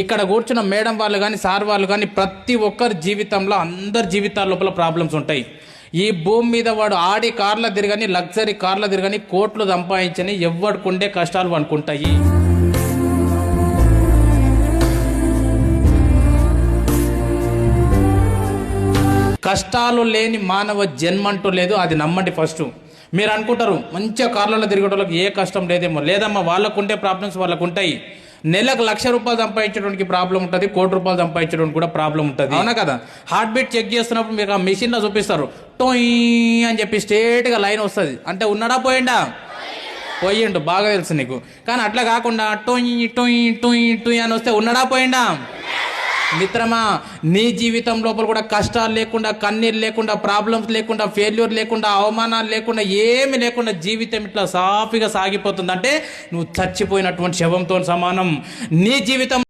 ఇక్కడ కూర్చున్న మేడం వాళ్ళు కానీ సార్ వాళ్ళు కానీ ప్రతి ఒక్కరి జీవితంలో అందరి జీవితాల లోపల ప్రాబ్లమ్స్ ఉంటాయి. ఈ భూమి మీద వాడు ఆడి కార్ల తిరగని, లగ్జరీ కార్ల తిరగని, కోట్లు సంపాదించని ఎవరికి ఉండే కష్టాలు అనుకుంటాయి. కష్టాలు లేని మానవ జన్మంటూ లేదు, అది నమ్మండి. ఫస్ట్ మీరు అనుకుంటారు మంచిగా కార్లలో తిరిగేటోళ్ళకి ఏ కష్టం లేదేమో. లేదమ్మా, వాళ్ళకు ఉండే ప్రాబ్లమ్స్ వాళ్ళకు ఉంటాయి. నెలకు ₹1,00,000 సంపాదించడానికి ప్రాబ్లం ఉంటుంది, ₹1,00,00,000 సంపాదించడానికి కూడా ప్రాబ్లం ఉంటుంది. అవునా కదా? హార్ట్ బీట్ చెక్ చేస్తున్నప్పుడు మీకు ఆ మెషిన్లో చూపిస్తారు, టోయ్ అని చెప్పి స్ట్రేట్గా లైన్ వస్తుంది. అంటే ఉన్నాడా పోయిండా? పోయిండు, బాగా తెలుసు నీకు. కానీ అట్లా కాకుండా టోయ్ టోయ్ టోయ్ టోయ్ అని వస్తే ఉన్నాడా పోయిండా? మిత్రమా, నీ జీవితం లోపల కూడా కష్టాలు లేకుండా, కన్నీరు లేకుండా, ప్రాబ్లమ్స్ లేకుండా, ఫెయిల్యూర్ లేకుండా, అవమానాలు లేకుండా, ఏమి లేకుండా జీవితం ఇట్లా సాఫీగా సాగిపోతుంది. అంటే నువ్వు చచ్చిపోయినటువంటి శవంతో సమానం. నీ జీవితం